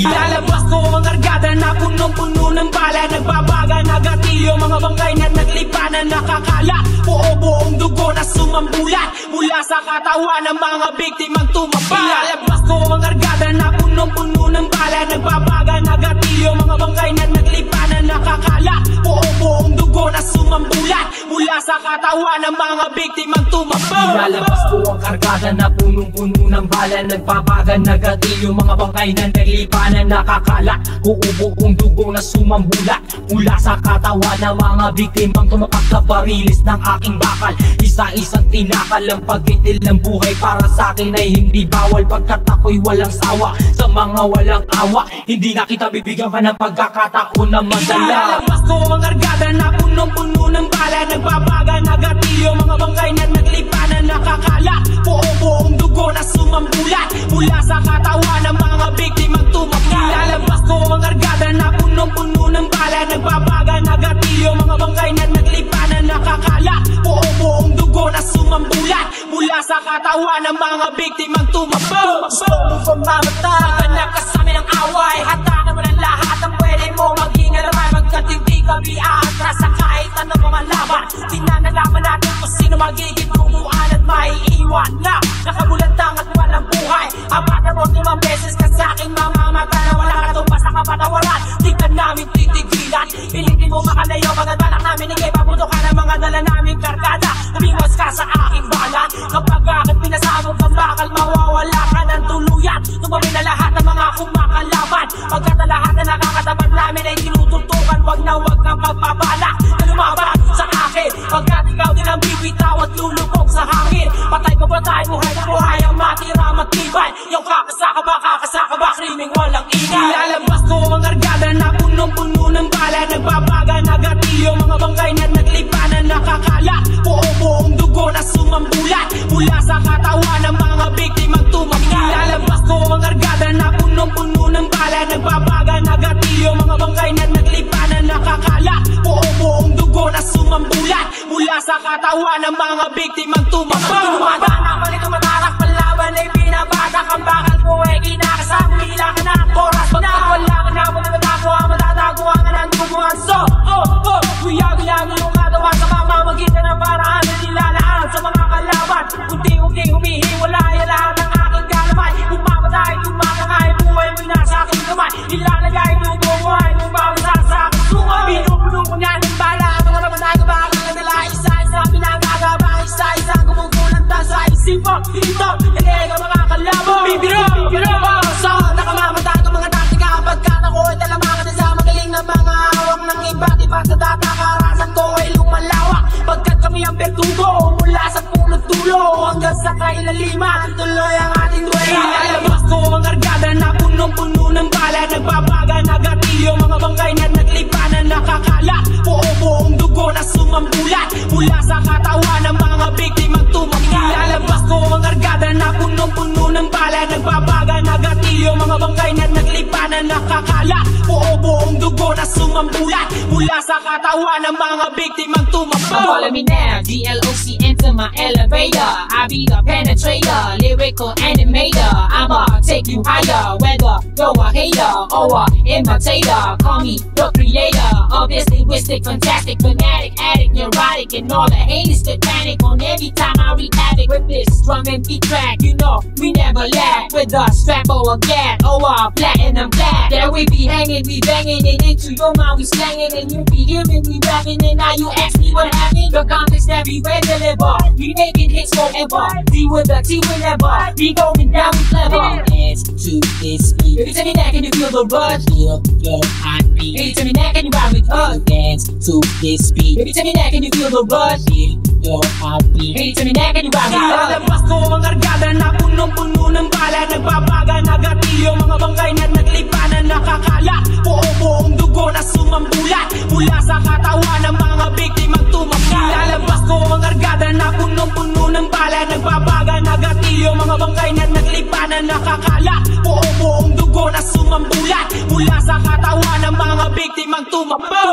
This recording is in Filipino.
Ilalabas ko ang argada na punong-puno ng bala. Nagbabaga na gatilyo, mga bangkay na naglipanan. Nakakala, buong dugo na sumambulat mula sa katawan ng mga biktimang tumaba. Ilalabas ko ang argada na punong-puno ng bala. Nagbabaga na gatilyo, mga bangkay na naglipanan. Nakakala, buong dugo na sumambulat mula sa katawan ng mga biktimang tumaba. Ilalabas ko ang kargada na punong-puno ng bala. Nagbabaga na gatilyo, mga bangkay na naglipanan. Nakakala, buong dugo na sumambulat mula sa katawan ng mga biktimang tumapak sa barilis ng aking bakal. Isa-isang tinakal ang pag-itil ng buhay. Para sa akin ay hindi bawal, pagkat ako'y walang sawa sa mga walang awa. Hindi na kita bibigyan pa ng pagkakataon na madala. Ilalabas ko ang argada na punong-puno ng bala. Nagbabaga na gatilyo, mga bangkay na naglipanan. Nakakala, buong dugo na sumambulat mula sa katawan ng mga biktimang tumaba. Ilalabas ko ang argada na punong-puno ng bala. Nagbabaga na gatilyo, mga bangkay na naglipanan. Nakakala, buong dugo na sumambulat mula sa katawan ng mga biktimang tumaba. Gusto mong pamamatay, maghanap ka sa amin ng away. Hatakan mo ng lahat ang pwede mo maging alamay. Magkat hindi kami aatras sa kahit anong mga laban. Di na nalaman natin kung sino magiging bumuan at maiiwan na nakabulantang at walang buhay. 45 beses ka sa aking mamamata na wala ka tumpas sa kapatawaran. Di ka namin titigilan, pilitin mo makalayo. Pagkat balak namin ikay pabuto ka ng mga dala naming kargada. Umiwas ka sa aking bala. Kapag aking pinasabog kang bakal, mawawala ka ng tuluyan. Tumabi na lahat ng mga kumakalaban. Pagkat ang lahat na nakakatapat namin ay tinututukan. Wag kang pagpapala na lumaban sa akin. Pagkat ikaw din ang bibitaw at lulubog sa hangin. Patay pa patay, buhay na buhay ang matira matibay. Yung kakasaka ba, krimeng walang ingay. Ilalabas ko ang argada na punong-puno ng bala. Nagbabaga na gatilyo, mga bangkay na naglipanan. Nakakala, buong dugo na sumambulat mula sa katawan ng mga biktimang tumaba. Ilalabas ko ang argada na punong-puno ng bala. Nagbabaga na gatilyo, mga bangkay na naglipanan. Nakakala, buong dugo na sumambulat mula sa katawan ng mga biktimang tumaba. Tumatanak, balik tumatarak, palaban ay binabatak. Ang bakal mo ay kinakasama, kailangan na ang oras. Wala ka na mo na matatago ang anang gumawa. So, guyag-guyagin yung katawan sa mamamagitan ng paraan na nilalaan sa mga kalaban. Unti-unti humihiwalay ang lahat ng aking kalamay. Kung mamatay, kung makakay, buhay mo'y nasa aking kamay. Ilalagay mo buhay nung babasa sa aking sungay. Pinupuno ko niya ng bala at mga namatay ka bakal na dala. Isa-isa pinagagaba, isa-isa gumugulat na sa isipan. Ito, hindi ka mga kalaban. Bibiro, so nakamamatay ka mga taktika. Pagkat ako ay talamangan sa magaling na mga hawak ng iba't iba't sa data. Karasan ko ay lumalawak. Pagkat kami ang bertugo mula sa punot dulo hanggang sa kailaliman. Tuloy ang ating duwera. Ilalabas ko ang argada na punong-puno ng bala. Nagbabaga na gatilyo, mga bangkay na naglipanan. Nakakala, buong dugo na sumambulat mula sa katawan ng mga biktimang tumaba. Ilalabas ko ang argada na punong-puno ng bala. Nagbabaga na gatilyo, mga bangkay na naglipanan. Nakakala, buong dugo na sumambulat mula sa katawan ng mga biktimang tumaba. Follow me now, GLOC, enter my elevator. I be the penetrator, lyrical animator. I'ma take you higher, whether you're a hater or a imitator. Call me the creator of this linguistic, fantastic, fanatic, addict, neurotic, and all the haters that panic on every time I wreak havoc with this drum and beat track. You know we never lack with a strap or a gat or a platinum black. There we be hanging, we banging it into your mind, we slanging, and you be hearing me rapping, and now you ask me what happened. The context everywhere deliver. We making hits forever. D with a T whenever. Be going down with clever. Dance to this beat. Baby, tell me that, can you feel the rush? Feel the hot beat. Baby, tell me that, can you ride with us? Dance to this beat. Baby, tell me that, can you feel the rush? Feel the hot beat. Baby, tell me that, can you ride with us? Ilalabas ko ang argada na punong-puno ng bala. Nagbabaga na gatilyo, mga bangkay na naglipanan. Nakakala, buong dugo na sumambulat mula sa katawan ng mga biktimang tumaba. Ilalabas ko ang argada na punong-puno ng bala. Nagbabaga na gatilyo, mga bangkay na naglipanan. Nakakala, buong dugo na sumambulat mula sa katawan ng mga biktimang tumaba.